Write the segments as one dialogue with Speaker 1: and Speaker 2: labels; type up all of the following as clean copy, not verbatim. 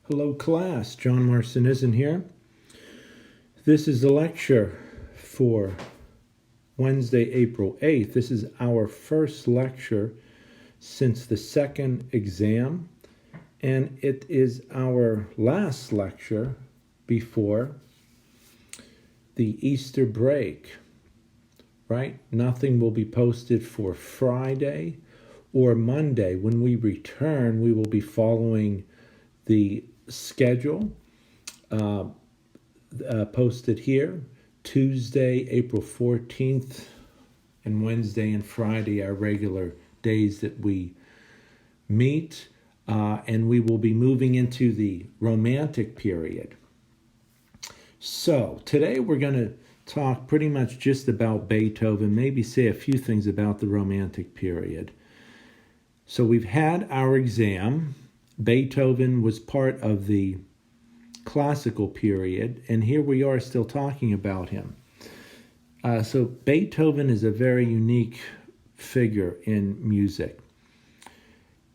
Speaker 1: Hello class, John Marson isn't here. This is the lecture for Wednesday, April 8th. This is our first lecture since the second exam, and it is our last lecture before the Easter break, right? Nothing will be posted for Friday or Monday. When we return, we will be following the schedule posted here. Tuesday, April 14th, and Wednesday and Friday are regular days that we meet, and we will be moving into the Romantic period. So today we're going to talk pretty much just about Beethoven, maybe say a few things about the Romantic period. So we've had our exam. Beethoven was part of the classical period, and here we are still talking about him. So Beethoven is a very unique figure in music.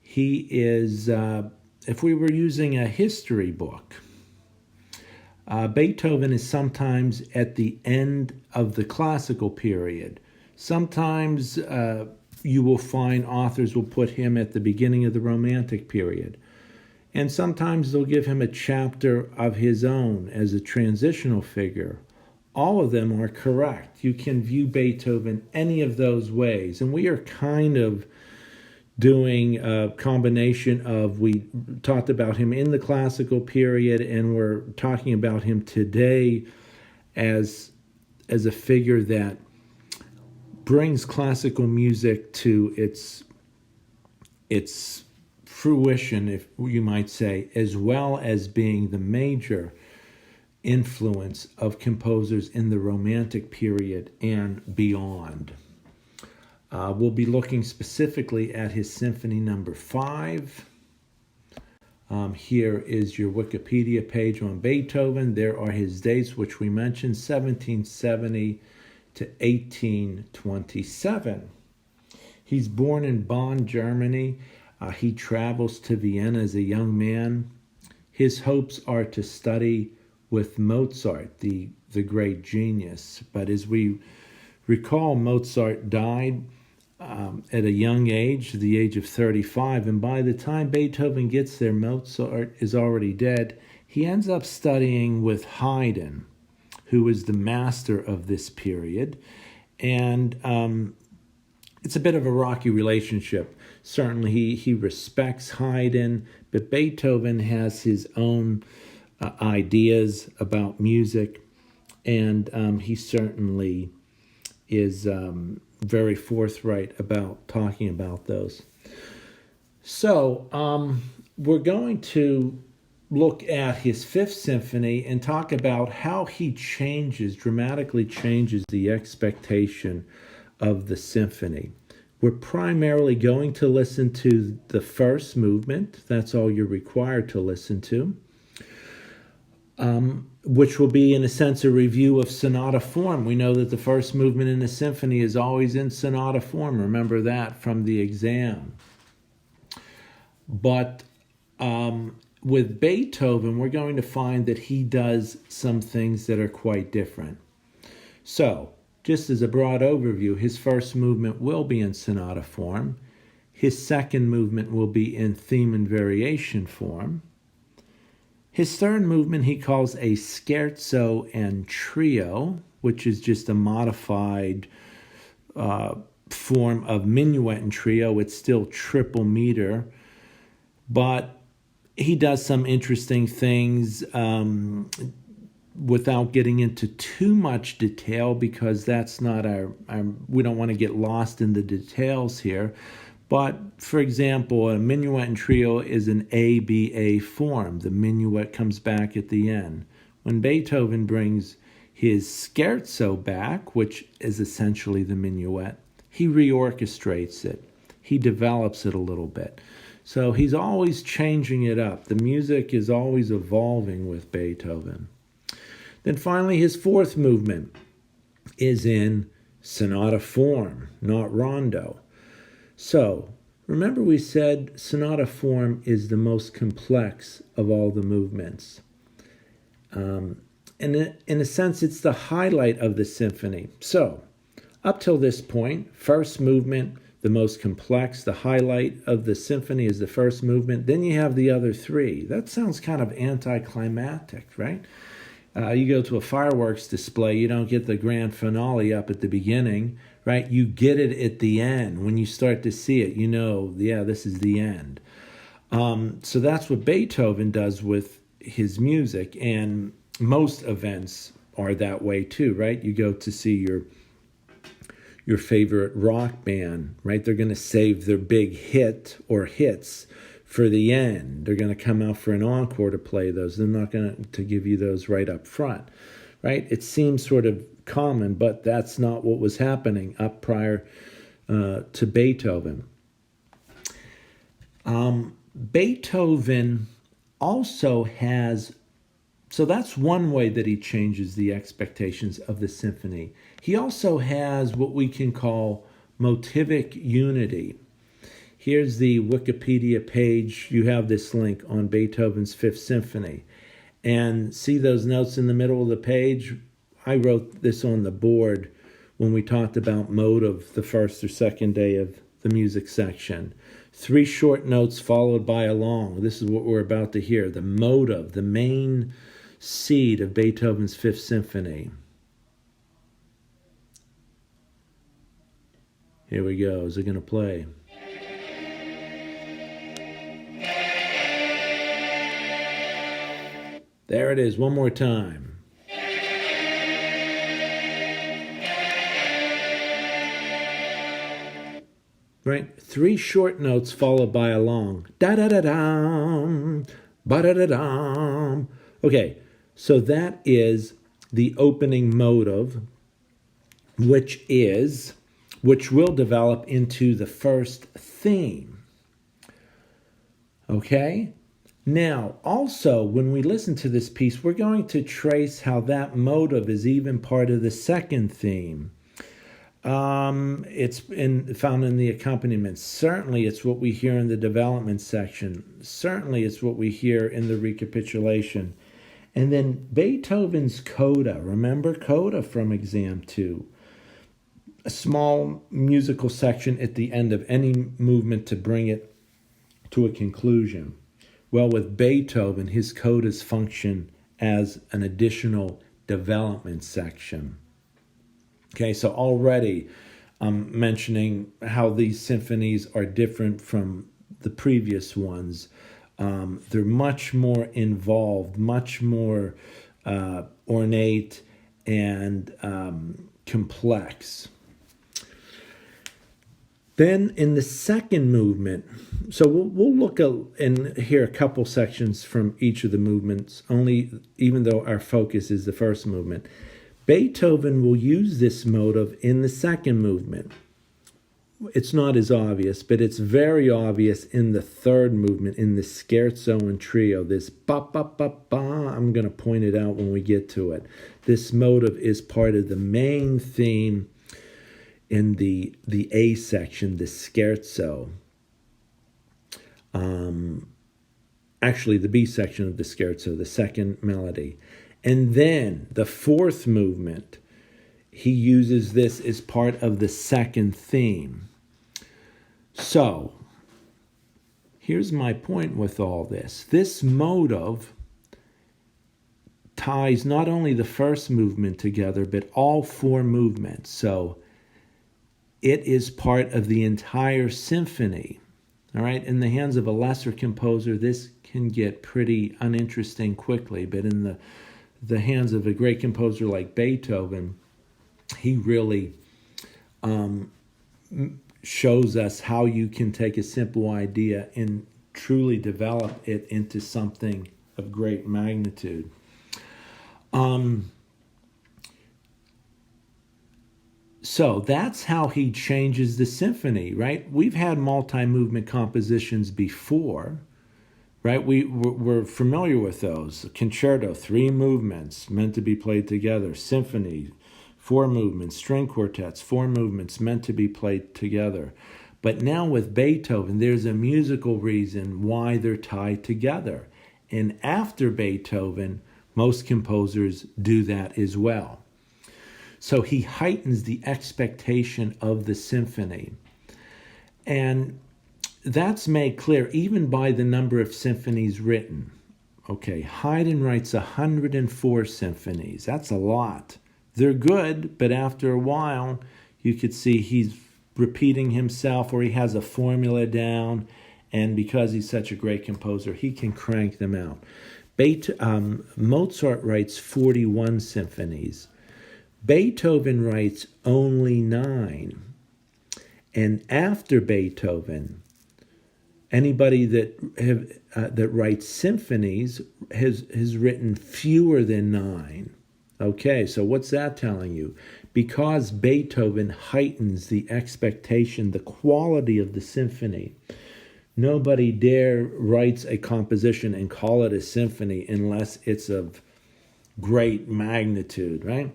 Speaker 1: He is, if we were using a history book, Beethoven is sometimes at the end of the classical period. Sometimes you will find authors will put him at the beginning of the Romantic period. And sometimes they'll give him a chapter of his own as a transitional figure. All of them are correct. You can view Beethoven any of those ways. And we are kind of doing a combination of, we talked about him in the classical period, and we're talking about him today as a figure that brings classical music to its fruition, if you might say, as well as being the major influence of composers in the Romantic period and beyond. We'll be looking specifically at his Symphony number 5. Here is your Wikipedia page on Beethoven. There are his dates, which we mentioned, 1770 to 1827. He's born in Bonn, Germany. He travels to Vienna as a young man. His hopes are to study with Mozart, the great genius. But as we recall, Mozart died at a young age, the age of 35. And by the time Beethoven gets there, Mozart is already dead. He ends up studying with Haydn, who is the master of this period. And it's a bit of a rocky relationship. Certainly he respects Haydn, but Beethoven has his own ideas about music, and he certainly is very forthright about talking about those. So we're going to look at his Fifth Symphony and talk about how he dramatically changes the expectation of the symphony. We're primarily going to listen to the first movement. That's all you're required to listen to, which will be, in a sense, a review of sonata form. We know that the first movement in a symphony is always in sonata form. Remember that from the exam. But with Beethoven, we're going to find that he does some things that are quite different. So, just as a broad overview, his first movement will be in sonata form. His second movement will be in theme and variation form. His third movement he calls a scherzo and trio, which is just a modified form of minuet and trio. It's still triple meter, but he does some interesting things without getting into too much detail, because that's not we don't want to get lost in the details here. But, for example, a minuet and trio is an ABA form. The minuet comes back at the end. When Beethoven brings his scherzo back, which is essentially the minuet, he reorchestrates it. He develops it a little bit. So he's always changing it up. The music is always evolving with Beethoven. Then finally, his fourth movement is in sonata form, not rondo. So remember we said sonata form is the most complex of all the movements. And in a sense, it's the highlight of the symphony. So, up till this point, first movement, the most complex, the highlight of the symphony is the first movement. Then you have the other three. That sounds kind of anticlimactic, right? You go to a fireworks display, you don't get the grand finale up at the beginning, right? You get it at the end. When you start to see it, you know, yeah, this is the end. So that's what Beethoven does with his music, and most events are that way too, right? You go to see your favorite rock band, right? They're going to save their big hit or hits for the end. They're going to come out for an encore to play those. They're not going to give you those right up front, right? It seems sort of common, but that's not what was happening up prior to Beethoven. Beethoven also has, so that's one way that he changes the expectations of the symphony. He also has what we can call motivic unity. Here's the Wikipedia page. You have this link on Beethoven's Fifth Symphony. And see those notes in the middle of the page? I wrote this on the board when we talked about motive the first or second day of the music section. 3 short notes followed by a long. This is what we're about to hear. The motive, the main seed of Beethoven's Fifth Symphony. Here we go. Is it going to play? There it is. One more time. Right? 3 short notes followed by a long. Da-da-da-dum, ba-da-da-dum. Okay, so that is the opening motive, which will develop into the first theme. Okay? Now, also, when we listen to this piece, we're going to trace how that motive is even part of the second theme. It's found in the accompaniment. Certainly, it's what we hear in the development section. Certainly, it's what we hear in the recapitulation. And then Beethoven's coda. Remember coda from exam 2. A small musical section at the end of any movement to bring it to a conclusion. Well, with Beethoven, his codas function as an additional development section. Okay, so already I'm mentioning how these symphonies are different from the previous ones. They're much more involved, much more ornate and complex. Then in the second movement, so we'll look and hear a couple sections from each of the movements, even though our focus is the first movement. Beethoven will use this motive in the second movement. It's not as obvious, but it's very obvious in the third movement, in the scherzo and trio. This ba-ba-ba-ba, I'm going to point it out when we get to it. This motive is part of the main theme in the A section, the scherzo. Actually, the B section of the scherzo, the second melody. And then the fourth movement, he uses this as part of the second theme. So, here's my point with all this. This motive ties not only the first movement together, but all 4 movements. So, it is part of the entire symphony. All right, in the hands of a lesser composer, this can get pretty uninteresting quickly, but in the hands of a great composer like Beethoven, he really shows us how you can take a simple idea and truly develop it into something of great magnitude. So that's how he changes the symphony, right? We've had multi-movement compositions before, right? We're familiar with those. Concerto, 3 movements meant to be played together. Symphony, 4 movements. String quartets, 4 movements meant to be played together. But now with Beethoven, there's a musical reason why they're tied together. And after Beethoven, most composers do that as well. So he heightens the expectation of the symphony. And that's made clear even by the number of symphonies written. Okay, Haydn writes 104 symphonies. That's a lot. They're good, but after a while, you could see he's repeating himself, or he has a formula down, and because he's such a great composer, he can crank them out. Mozart writes 41 symphonies. Beethoven writes only 9. And after Beethoven, anybody that writes symphonies has written fewer than 9. Okay, so what's that telling you? Because Beethoven heightens the expectation, the quality of the symphony. Nobody dare writes a composition and call it a symphony unless it's of great magnitude, right?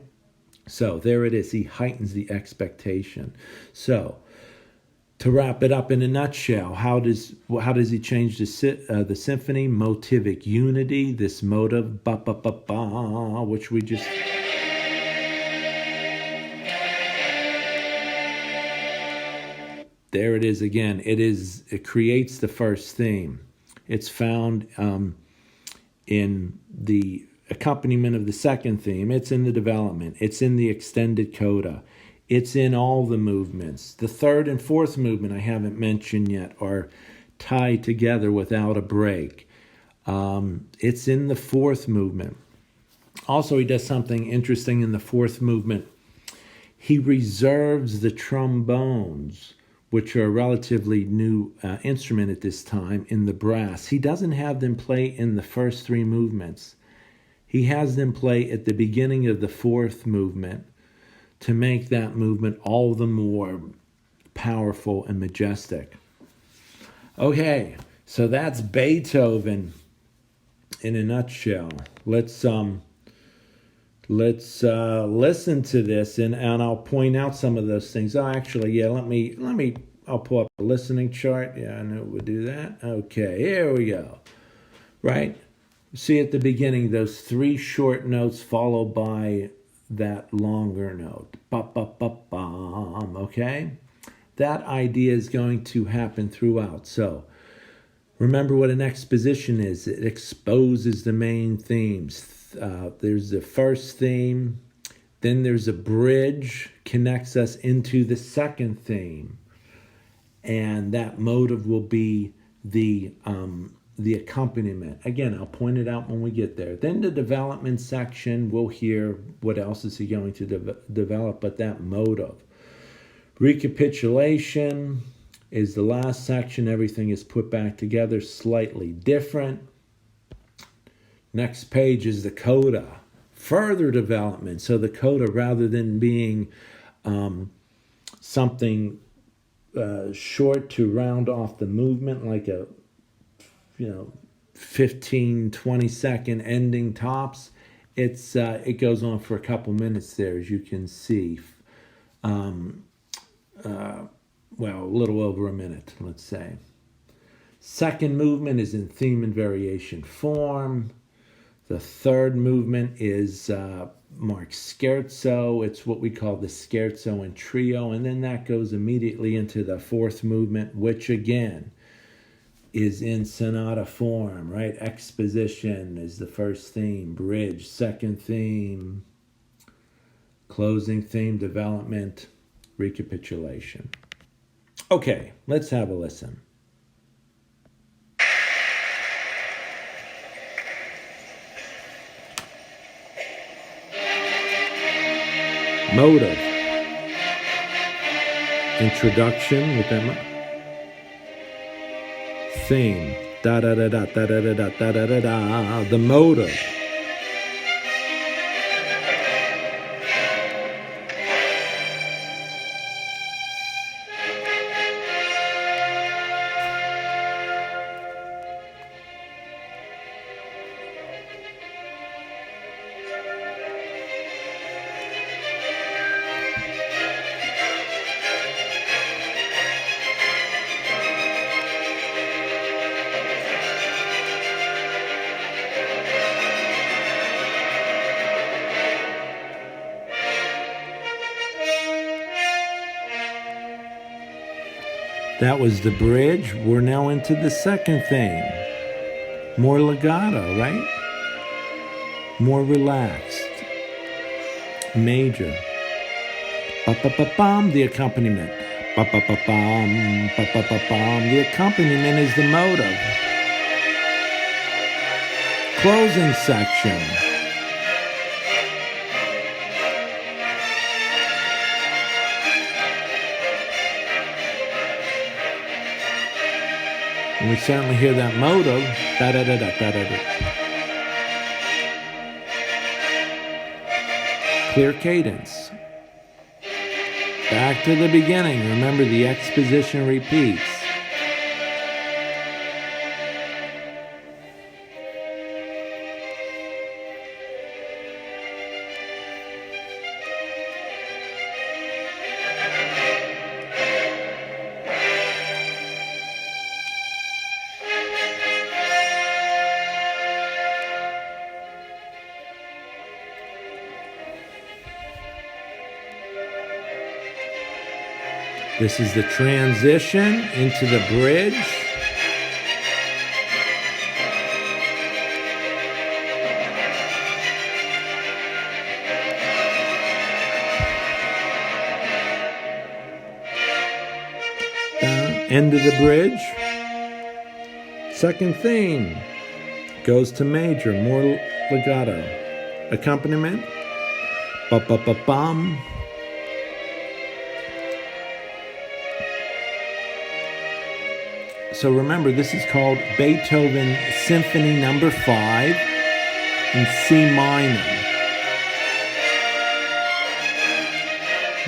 Speaker 1: So there it is. He heightens the expectation. So to wrap it up in a nutshell, how does he change the symphony? Motivic unity, this motive, ba ba ba ba, which we just. There it is again. It creates the first theme. It's found in the accompaniment of the second theme. It's in the development. It's in the extended coda. It's in all the movements. The third and fourth movement I haven't mentioned yet are tied together without a break. It's in the fourth movement. Also, he does something interesting in the fourth movement. He reserves the trombones, which are a relatively new instrument at this time, in the brass. He doesn't have them play in the first three movements. He has them play at the beginning of the fourth movement to make that movement all the more powerful and majestic. Okay, so that's Beethoven in a nutshell. Let's listen to this, and I'll point out some of those things. Oh, actually, yeah, I'll pull up a listening chart. Yeah, I knew it would do that. Okay, here we go. Right? See at the beginning, those three short notes followed by that longer note. Ba-ba-ba-bam, okay? That idea is going to happen throughout. So, remember what an exposition is. It exposes the main themes. There's the first theme, then there's a bridge, connects us into the second theme, and that motive will be the accompaniment. Again, I'll point it out when we get there. Then the development section, we'll hear what else is he going to develop, but that motive. Recapitulation is the last section. Everything is put back together slightly different. Next page is the coda. Further development. So the coda, rather than being something short to round off the movement, like a 15, 20 second ending tops, it goes on for a couple minutes there, as you can see. A little over a minute, let's say. Second movement is in theme and variation form. The third movement is marked scherzo. It's what we call the scherzo and trio. And then that goes immediately into the fourth movement, which again is in sonata form, right? Exposition is the first theme, bridge, second theme, closing theme, development, recapitulation. Okay, let's have a listen. Motive. Introduction with them. Theme. Da da da da da da da da da da da da. The motive. That was the bridge. We're now into the second theme. More legato, right? More relaxed. Major. Ba-ba-ba-bum, the accompaniment. Ba-ba-ba-bum, ba-ba-ba-bum. The accompaniment is the motive. Closing section. And we certainly hear that motive. Da-da-da-da-da-da-da. Clear cadence. Back to the beginning. Remember, the exposition repeats. This is the transition into the bridge. End of the bridge. Second theme goes to major, more legato. Accompaniment. Ba-ba-ba-bum. So remember, this is called Beethoven Symphony No. 5 in C minor.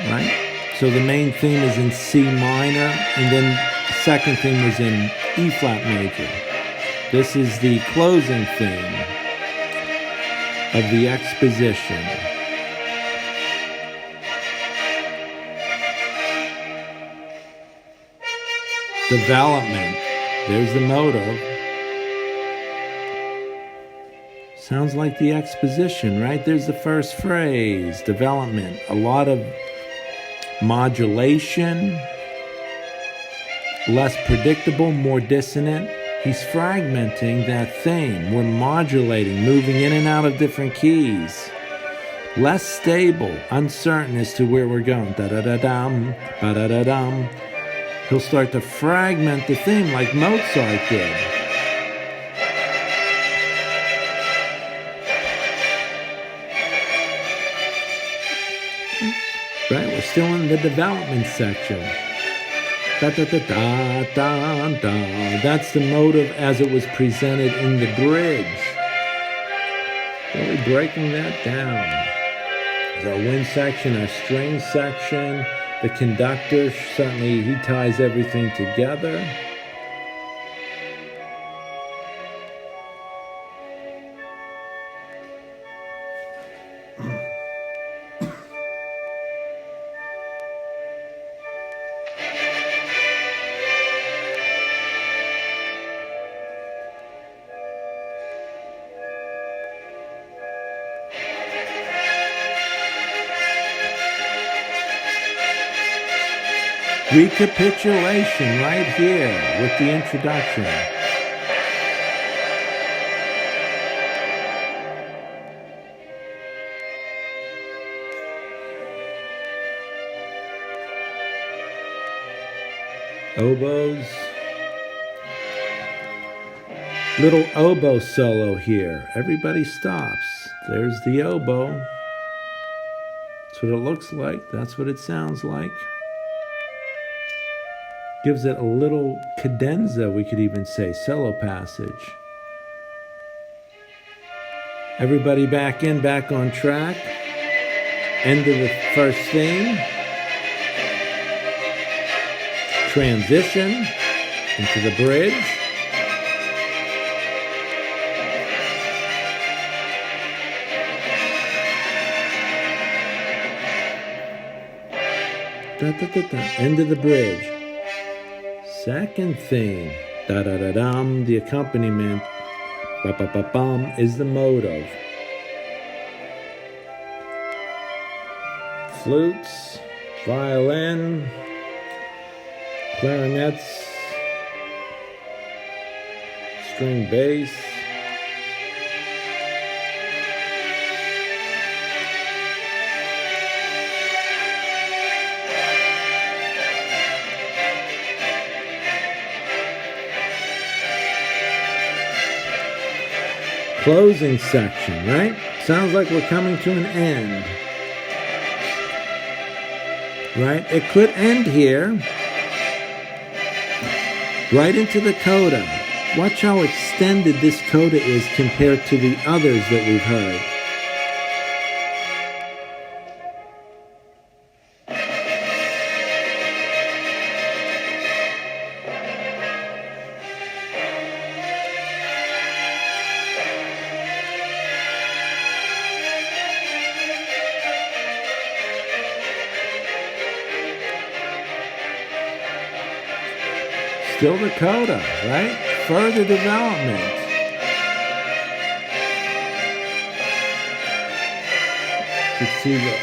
Speaker 1: Right? So the main theme is in C minor, and then the second theme is in E flat major. This is the closing theme of the exposition. Development. There's the motive. Sounds like the exposition, right? There's the first phrase. Development. A lot of modulation. Less predictable, more dissonant. He's fragmenting that theme. We're modulating, moving in and out of different keys. Less stable, uncertain as to where we're going. Da-da-da-dum, ba-da-da-dum. He'll start to fragment the theme like Mozart did. Right, we're still in the development section. Da-da-da-da-da-da. That's the motive as it was presented in the bridge. Really breaking that down. There's our wind section, our string section. The conductor, certainly he ties everything together. Recapitulation right here with the introduction. Oboes. Little oboe solo here. Everybody stops. There's the oboe. That's what it looks like. That's what it sounds like. Gives it a little cadenza, we could even say, solo passage. Everybody back in, back on track. End of the first theme. Transition into the bridge. Da-da-da-da. End of the bridge. Second theme, da-da-da-dum, the accompaniment, ba-ba-ba-bum, is the motive. Flutes, violin, clarinets, string bass. Closing section, right? Sounds like we're coming to an end. Right? It could end here. Right into the coda. Watch how extended this coda is compared to the others that we've heard. Still the coda, right? Further development. You can see the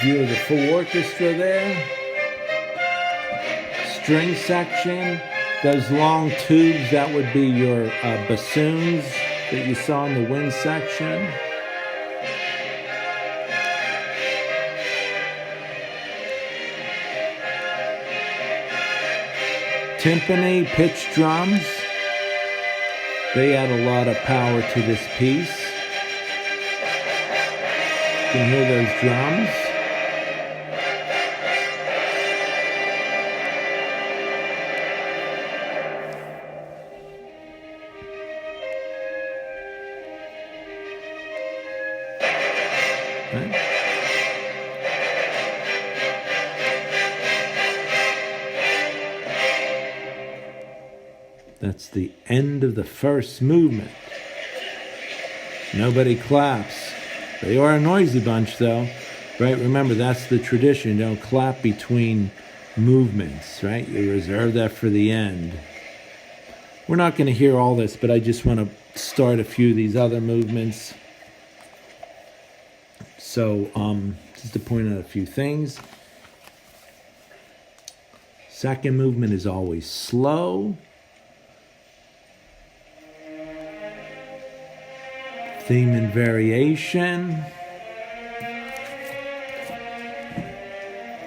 Speaker 1: view of the full orchestra there. String section. Those long tubes, that would be your bassoons that you saw in the wind section. Timpani, pitch drums, they add a lot of power to this piece. You can hear those drums. Right. That's the end of the first movement. Nobody claps. They are a noisy bunch, though, right? Remember, that's the tradition. You don't clap between movements, right? You reserve that for the end. We're not going to hear all this, but I just want to start a few of these other movements. So, just to point out a few things. Second movement is always slow. Theme and variation.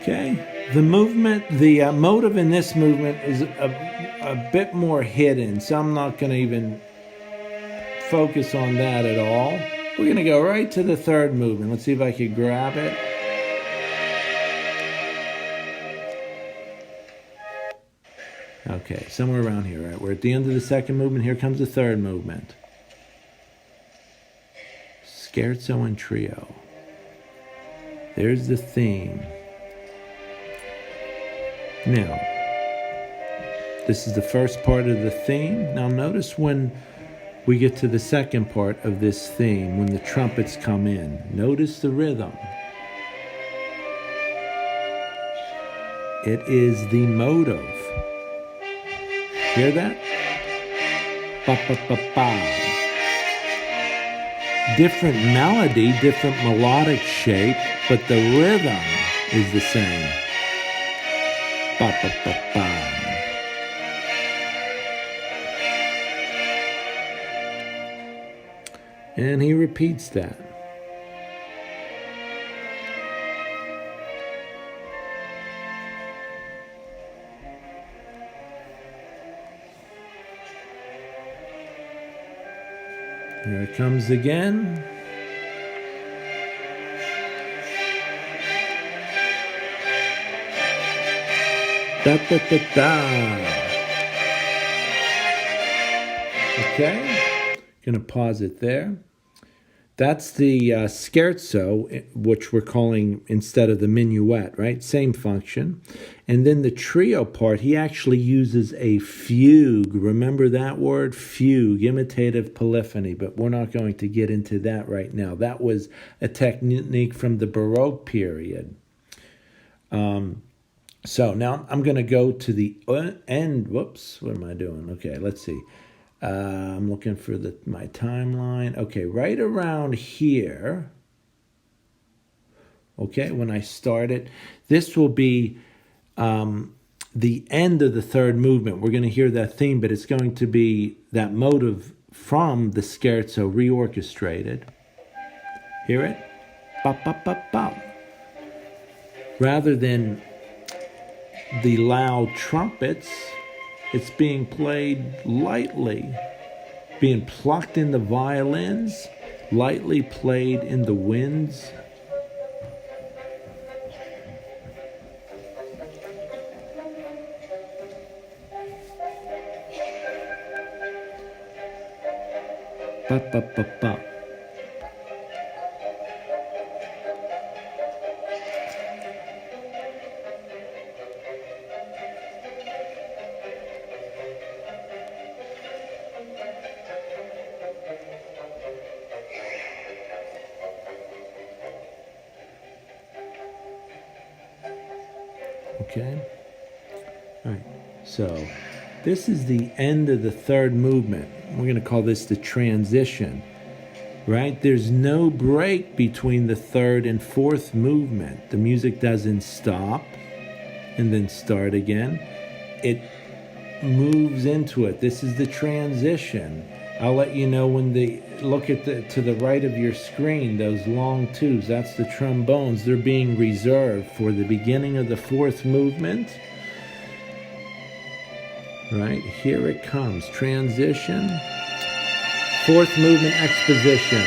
Speaker 1: Okay, the movement, the motive in this movement is a bit more hidden, so I'm not going to even focus on that at all. We're going to go right to the third movement. Let's see if I can grab it. Okay, somewhere around here, right? We're at the end of the second movement. Here comes the third movement. Scherzo and trio. There's the theme. Now, this is the first part of the theme. Now notice when we get to the second part of this theme, when the trumpets come in. Notice the rhythm. It is the motive. Hear that? Ba ba ba ba. Different melody, different melodic shape, but the rhythm is the same. Ba ba ba ba. And he repeats that. Here it comes again. Da da da da. Okay, gonna pause it there. That's the scherzo, which we're calling instead of the minuet, right? Same function. And then the trio part, he actually uses a fugue. Remember that word? Fugue, imitative polyphony. But we're not going to get into that right now. That was a technique from the Baroque period. So now I'm going to go to the end. Whoops, what am I doing? Okay, let's see. I'm looking for my timeline. Okay, right around here. Okay, when I start it, this will be the end of the third movement. We're going to hear that theme, but it's going to be that motive from the scherzo reorchestrated. Hear it? Bop, bop, bop, bop. Rather than the loud trumpets, it's being played lightly, being plucked in the violins, lightly played in the winds. Ba, ba, ba, ba. Okay. All right. So this is the end of the third movement. We're going to call this the transition, right? There's no break between the third and fourth movement. The music doesn't stop and then start again. It moves into it. This is the transition. I'll let you know when look at to the right of your screen, those long tubes, that's the trombones. They're being reserved for the beginning of the fourth movement. Right, here it comes. Transition. Fourth movement exposition.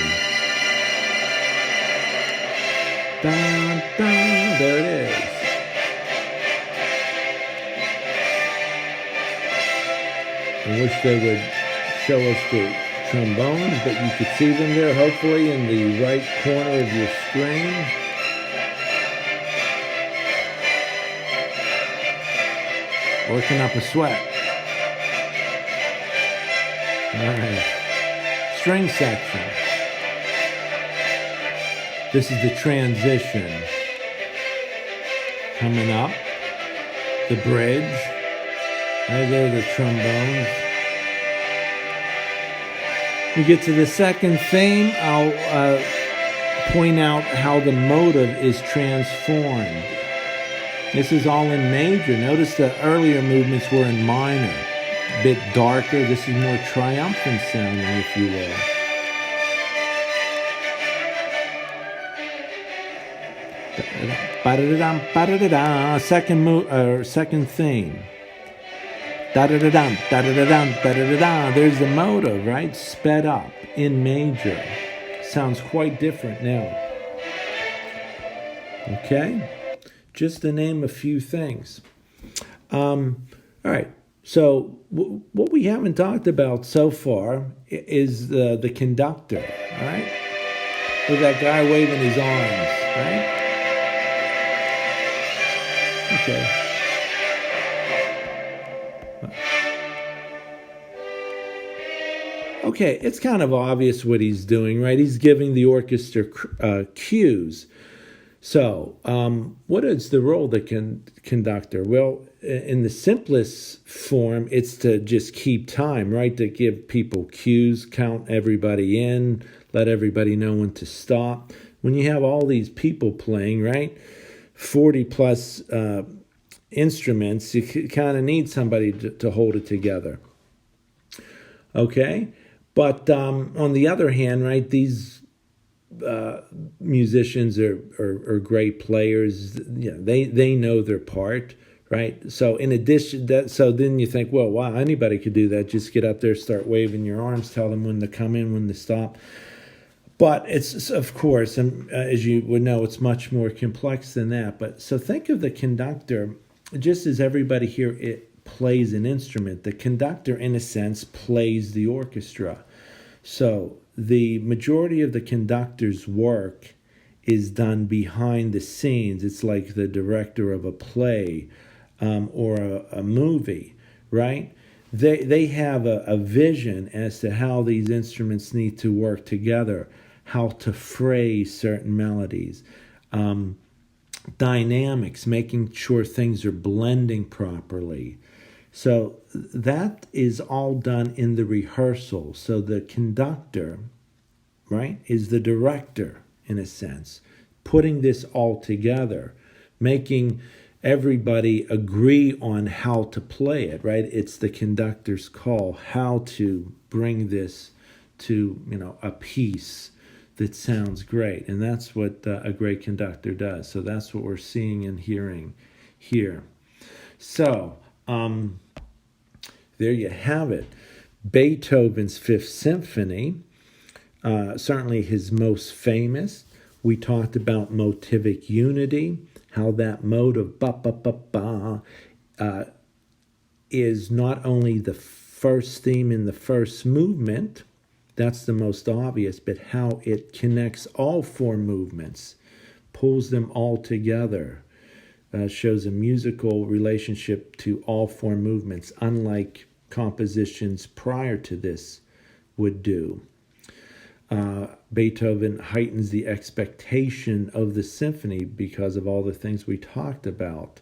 Speaker 1: Dun, dun, there it is. I wish they would show us the trombones, but you could see them there, hopefully, in the right corner of your screen. Working up a sweat. All right. String section. This is the transition. Coming up. The bridge. Right there, the trombones. We get to the second theme. I'll point out how the motive is transformed. This is all in major. Notice the earlier movements were in minor. A bit darker. This is more triumphant sounding, if you will. Ba-da-da-dum, ba-da-da-da. Second theme. Da-da-da-dum, da-da-da-dum, da-da-da-da. There's the motive, right? Sped up in major. Sounds quite different now. Okay? Just to name a few things. All right. So what we haven't talked about so far is the conductor, all right? With that guy waving his arms, right? Okay. Okay, it's kind of obvious what he's doing, right? He's giving the orchestra cues. So, what is the role of the conductor? Well, in the simplest form, it's to just keep time, right? To give people cues, count everybody in, let everybody know when to stop. When you have all these people playing, right? 40 plus instruments, you kind of need somebody to hold it together. Okay? But on the other hand, right, these musicians are great players. You know, they know their part, right? So in addition, so then you think, well, wow, anybody could do that. Just get up there, start waving your arms, tell them when to come in, when to stop. But it's, of course, and as you would know, it's much more complex than that. But so think of the conductor, just as everybody here plays an instrument. The conductor, in a sense, plays the orchestra. So the majority of the conductor's work is done behind the scenes. It's like the director of a play or a movie, right? They have a vision as to how these instruments need to work together, how to phrase certain melodies, dynamics, making sure things are blending properly. So that is all done in the rehearsal. So the conductor, right, is the director, in a sense, putting this all together, making everybody agree on how to play it, right? It's the conductor's call how to bring this to, a piece that sounds great. And that's what a great conductor does. So that's what we're seeing and hearing here. So there you have it. Beethoven's Fifth Symphony, certainly his most famous. We talked about motivic unity, how that mode of ba-ba-ba-ba is not only the first theme in the first movement, that's the most obvious, but how it connects all four movements, pulls them all together, shows a musical relationship to all four movements, unlike compositions prior to this would do. Beethoven heightens the expectation of the symphony because of all the things we talked about.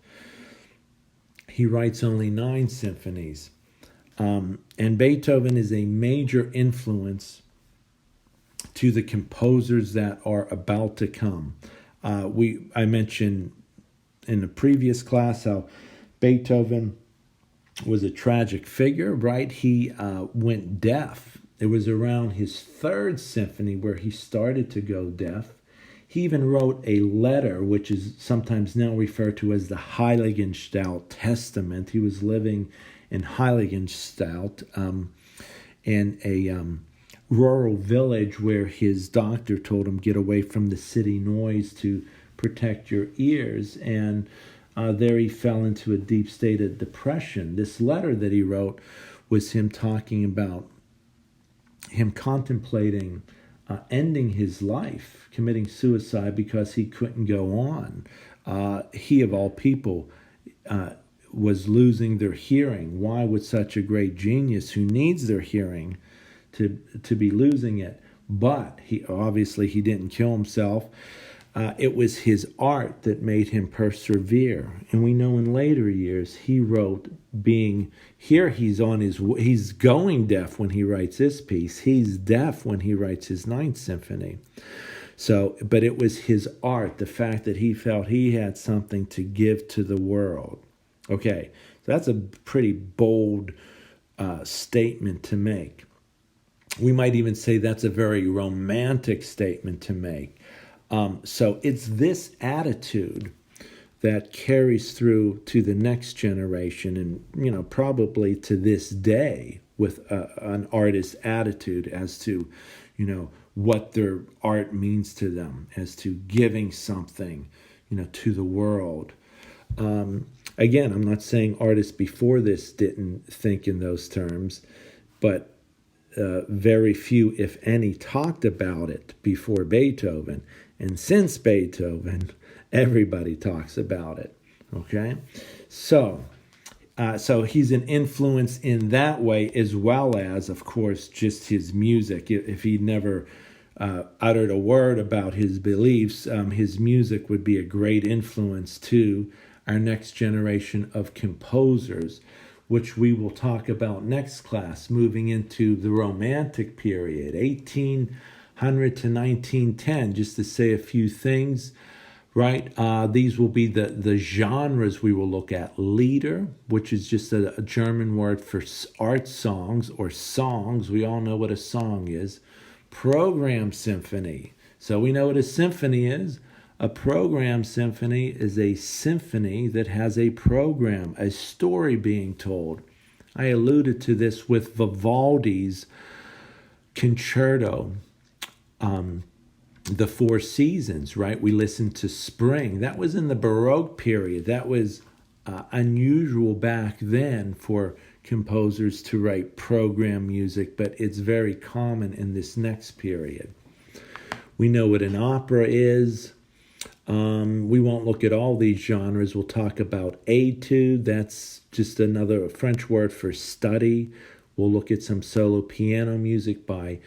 Speaker 1: He writes only 9 symphonies. And Beethoven is a major influence to the composers that are about to come. I mentioned in the previous class how Beethoven was a tragic figure, right? He went deaf. It was around his 3rd symphony where he started to go deaf. He even wrote a letter, which is sometimes now referred to as the Heiligenstadt Testament. He was living in Heiligenstadt, in a rural village where his doctor told him, get away from the city noise to protect your ears. And there he fell into a deep state of depression. This letter that he wrote was him talking about him contemplating ending his life, committing suicide because he couldn't go on. He, of all people, was losing their hearing. Why would such a great genius who needs their hearing to be losing it? But he didn't kill himself. It was his art that made him persevere. And we know in later years he wrote, he's going deaf when he writes this piece. He's deaf when he writes his 9th symphony. So, but it was his art, the fact that he felt he had something to give to the world. Okay, so that's a pretty bold statement to make. We might even say that's a very romantic statement to make. So it's this attitude that carries through to the next generation and, probably to this day with an artist's attitude as to, what their art means to them, as to giving something, to the world. Again, I'm not saying artists before this didn't think in those terms, but very few, if any, talked about it before Beethoven. And since Beethoven, everybody talks about it, okay? So he's an influence in that way, as well as, of course, just his music. If he never uttered a word about his beliefs, his music would be a great influence to our next generation of composers, which we will talk about next class, moving into the Romantic period, 1800 to 1910, just to say a few things, right? These will be the genres we will look at. Lieder, which is just a German word for art songs or songs. We all know what a song is. Program symphony. So we know what a symphony is. A program symphony is a symphony that has a program, a story being told. I alluded to this with Vivaldi's concerto, the Four Seasons, right? We listened to Spring. That was in the Baroque period. That was unusual back then for composers to write program music, but it's very common in this next period. We know what an opera is. We won't look at all these genres. We'll talk about etude. That's just another French word for study. We'll look at some solo piano music by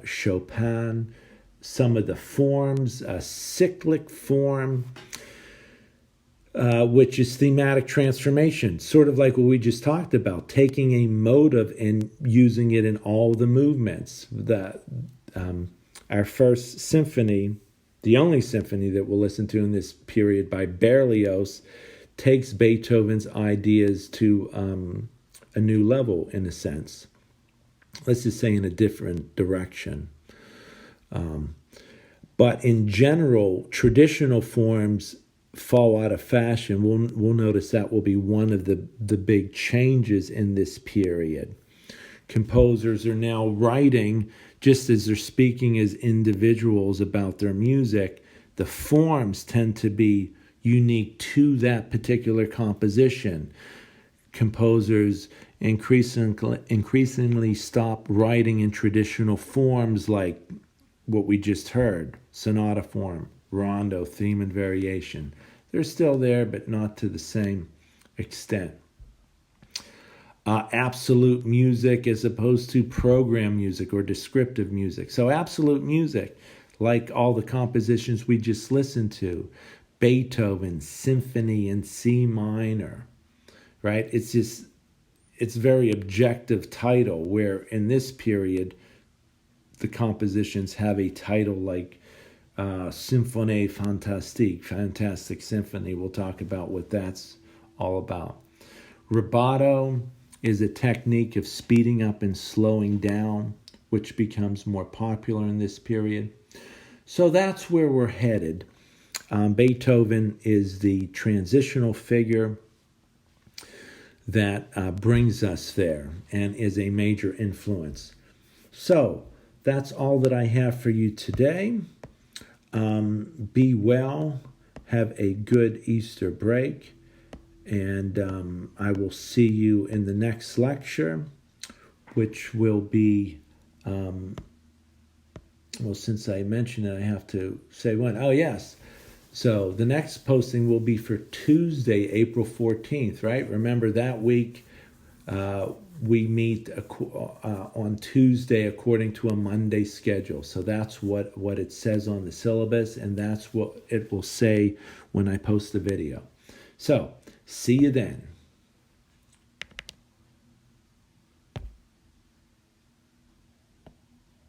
Speaker 1: Chopin. Some of the forms, a cyclic form, which is thematic transformation, sort of like what we just talked about, taking a motive and using it in all the movements. Our first symphony, the only symphony that we'll listen to in this period by Berlioz, takes Beethoven's ideas to a new level, in a sense. Let's just say in a different direction. But in general, traditional forms fall out of fashion. We'll notice that will be one of the big changes in this period. Composers are now writing, just as they're speaking as individuals about their music. The forms tend to be unique to that particular composition. Composers increasingly stop writing in traditional forms like what we just heard, sonata form, rondo, theme, and variation. They're still there, but not to the same extent. Absolute music as opposed to program music or descriptive music. So absolute music, like all the compositions we just listened to, Beethoven, Symphony in C minor, right? It's very objective title, where in this period, the compositions have a title like Symphonie Fantastique, Fantastic Symphony. We'll talk about what that's all about. Rubato is a technique of speeding up and slowing down, which becomes more popular in this period. So that's where we're headed. Beethoven is the transitional figure that brings us there and is a major influence. So that's all that I have for you today. Be well. Have a good Easter break. And I will see you in the next lecture, which will be, well, since I mentioned it, I have to say when. Oh, yes. So the next posting will be for Tuesday, April 14th, right? Remember that week we meet on Tuesday according to a Monday schedule. So that's what it says on the syllabus, and that's what it will say when I post the video. So see you then.